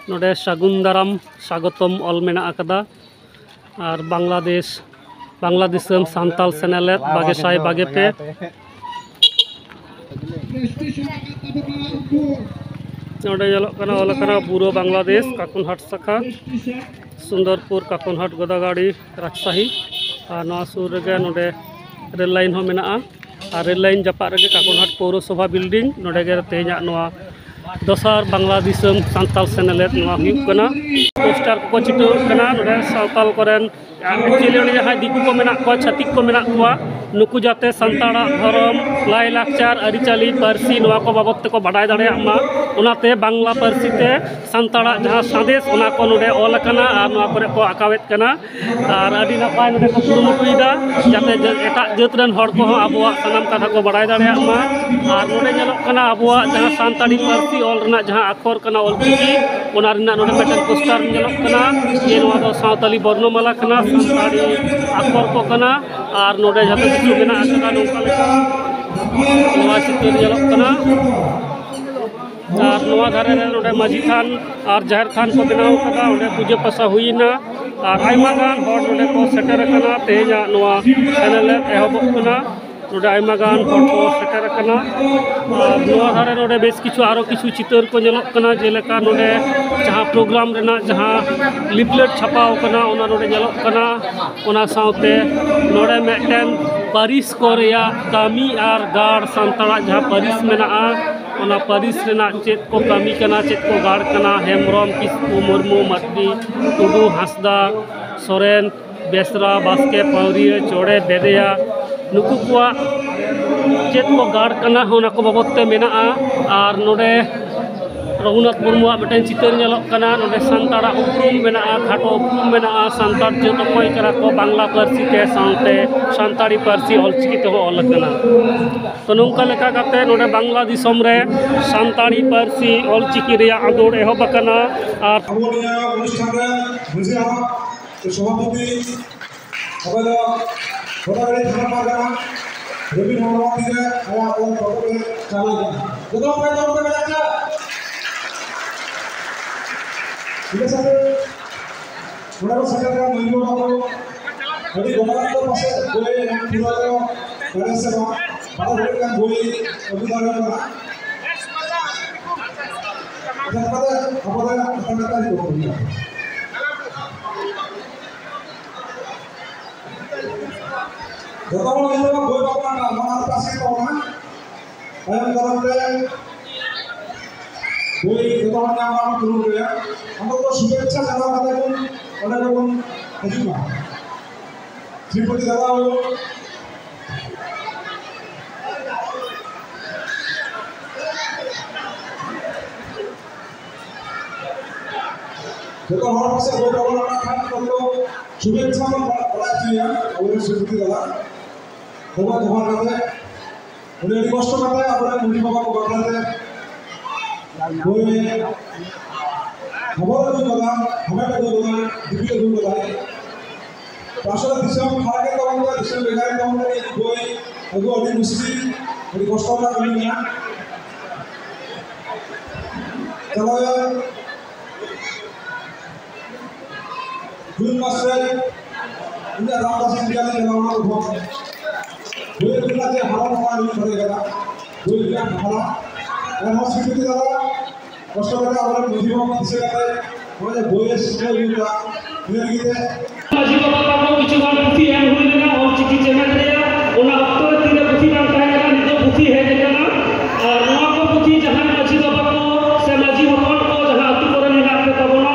नोडे सागुन दाराम स्वागतम ऑल मेना आकदा और बांग्लादेश सान्ताल सेनेलेट बागेसाय बागेपे नोडे जलोकना बुरो बांग्लादेश काकुनहाट शाखा सुंदरपुर काकुनहाट गोदागाड़ी राजशाही और नवा सुर रेगे नोडे रेल लाइन हो मेना और रेल लाइन जापा रेगे काकुनहाट पौरसभा बिल्डिंग नोडे गे तेहेना नवा दसार बांग्लादेश सान्ताल सेनेलेट पोस्टर को चिटना नोडे सावताल कोरेन एक्चुअली जहाँ दिकू को मेना को छातिक को मेना को नुकु जाते सान्ताड़ा धर्म लाई लाकचार आरिचाली पार्सी नवा को बाबद तेको बाडाय दाड़ेयामा उनाते बांग्ला पार्सी ते सान्ताड़ा जहाँ सादेश उना को नोडे ऑल कना और नवा करे को आकावेत कना और आदि नापाय नोडे को कुरुमुटुयदा जाते एटा जात रेन हड़ को आबोआ सनाम कथा को बाडाय दाड़ेयामा और नोडे ñelok कना आबोआ जहाँ सान्ताड़ी पार्सी ऑल रना जहाँ आखर कना ऑलचिकी उना रना नोडे मिदटेन पोस्टर ñelok कना ये नवा दो सावताली वर्णमाला कना सान्ताड़ी आखर को कना और नोडे जहाँ किछु मेना आकदा नोंका लेका नवा चित्र ñelok कना और नवा धारे रे नोडे माझी थान और जाहिर थान को बनाव कदा ओंडे पूजा पासा हुईना और आयमा गान हड़ नोडे को सेटर कना तेहेना नवा सेनेलेट एहबक कना नोडे आयमा गान हड़ को सेटर कना और नवा धारे नोडे बेस किछु आरो किछु चित्र को ñelok कना जेलेका नोडे जहाँ प्रोग्राम रेना जहाँ लिफलेट छापाव कना ओना नोडे ñelok कना ओना सावते नोडे मिदटेन पारिस को रेया कामी और गाड़ सान्ताड़ा जहाँ पारिस मेना ओना पारिस रेना चेत को कामी कना चेत को गाड़ कना हेमब्रम किस्कु मुर्मू मार्डी टुडू हांसदा सोरेन बेसरा बास्के पावरिया चोड़े बेदेया नुकु को चेत को गाड़ कना ओना को बाबद ते मेना और नोडे रघुनाथ मुर्मुआ मिदटेन चितर ñelok कना नोडे सान्ताड़ा उपरुम मेना खाटो उपरुम मेना सान्ताड़ जात अकय कना को बांग्ला पार्सी ते सावते सान्ताड़ी पार्सी ऑलचिकी ते ऑल कना तो नोंका लेका काते नोडे बांग्ला दिसम रे सान्ताड़ी पार्सी ऑलचिकी रेया आदोड़ एहब कना और अबोनिया अनुष्ठान रे बुझिया सभापति अबला गोदागाड़ी थाना पारगाना रवि नवरात्रि रे आया और प्रकटे चला गया जदो पे जाता ठीक है सर थोड़ा सा का महिला को अभी गोदागाड़ी के पास कोई पूरा करे से बड़ा बड़े का कोई अभी दागा करा जनपद अपना अतंत्रकारी को दिया जताओ महिला को कोई अपना हमारे पास ही तो ना हम करते कोई जताओ नाम हम शुरू किया हम तो शुभेच्छा जमा करते हैं और लोगों हजूमा श्रीपति दादा जब हमारे पास कोई प्रॉब्लम ना था तो शुभेच्छा में बड़ा किया और श्रीपति दादा बहुत करते उन्हें रिक्वेस्ट करते हैं अपने मुनि बाबा को बताते कोई हमारा जो बता हमें जो बता दिव्य जो बताए राष्ट्र दिशा में खा के तो उनका दिशा लेकर तो उनका कोई अगो अभी मुस्लिम रिक्वेस्ट करना कभी नहीं चलो यार जून मास से इंडिया रामदास इंडिया ने जनाना उठा कोई बिना के हराम पानी करेगा कोई बिना हरा और हम स्वीकृति दादा कष्ट करके हमारे मुझे किसी का हमारे बोयस से युवा इधर गिरे माझी बाबा का किछु गान पुथी है हुई लेना और चिकी चैनल रे ओना अक्तो तीन पुथी नाम ताहेगा निजो पुथी है देखना और नवा को पुथी जहां माझी बाबा को से माझी हपन को जहां अति करे मेना पे तबना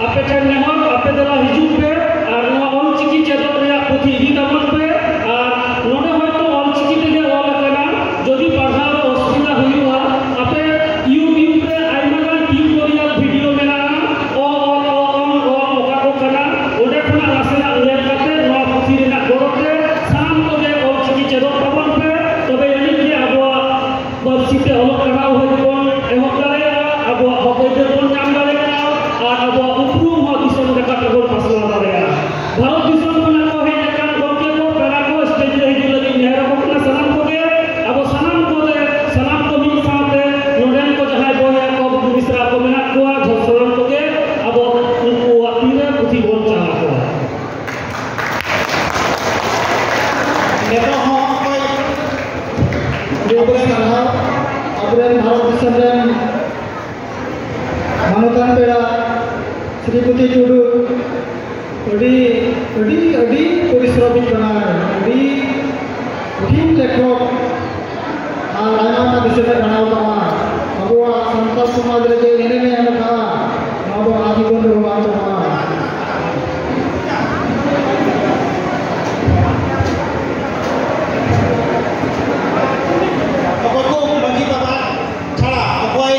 आपे ठन नेहर आपे दला हिजू पे और नवा ऑल चिकी चेदत रे पुथी इदी तबन पे और नोडे होयतो ऑल चिकी ते ऑल कना जदि पढ़ा असुविधा हुईवा आपे यूट्यूब पे आइमागान ट्यूटोरियल वीडियो मेना ओ ओका को कना ओडे खना रासेना लेट करते नवा पुथी रे ना गोरते साम को जे ऑल चिकी Manutan pera Sri Putih Judu adi परिश्रमी बनाए adi kuthin lekok ayama disana ganau tama abua santal samaj re ene ne anaka abo ajibon roha tama Pokokku bagi bapak cara pokoi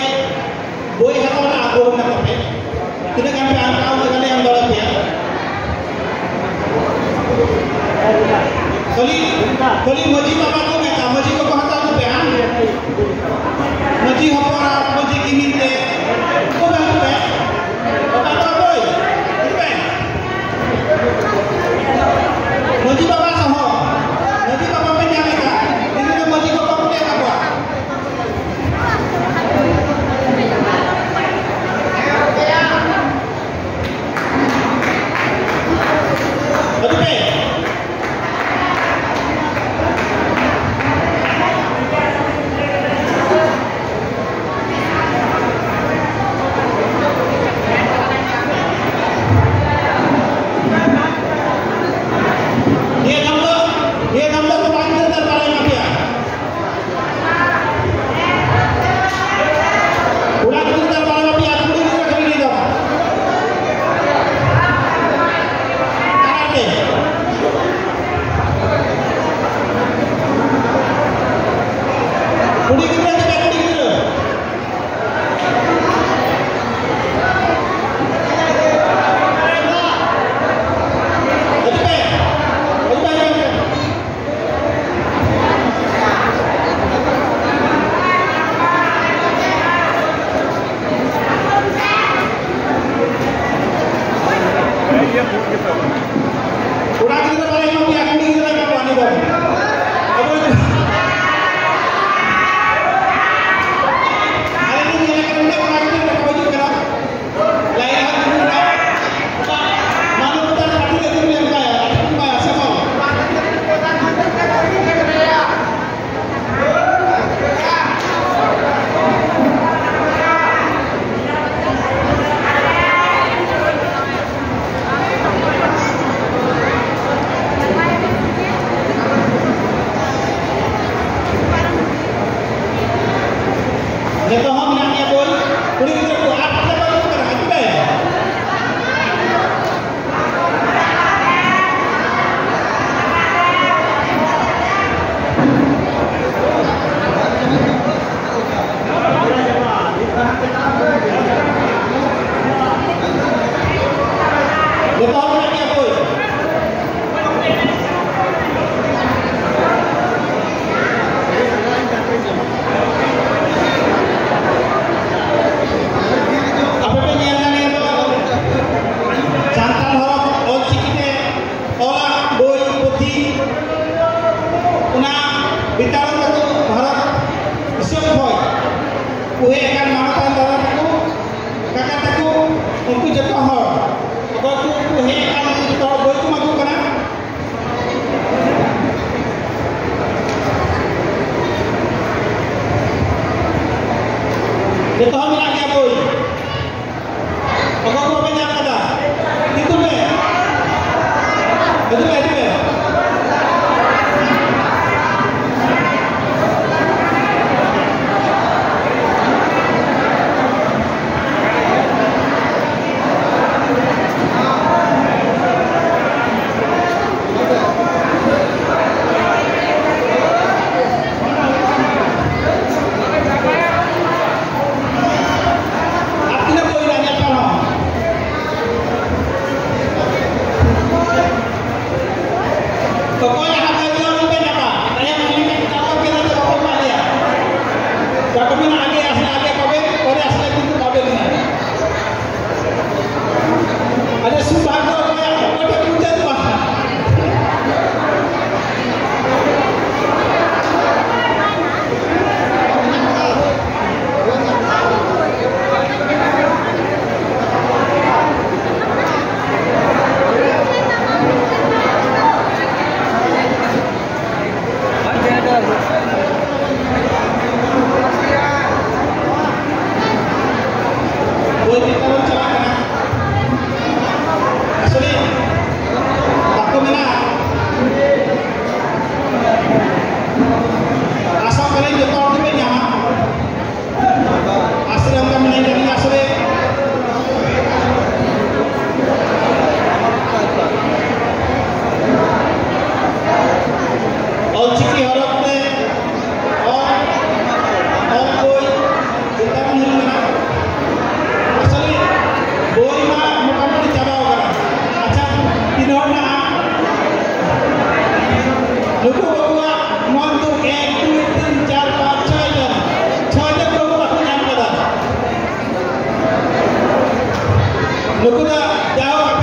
boy hatau na ago na kape tidak kan pe angkau kali yang dolak ya kali maji bapak ko me ka maji ko hatau ko pe han maji hapora maji kimite ko ba pe bapak boy pe maji bapak saho maji bapak pe nyale ka ini maji ko bapak pe apa नुकु दा जाओ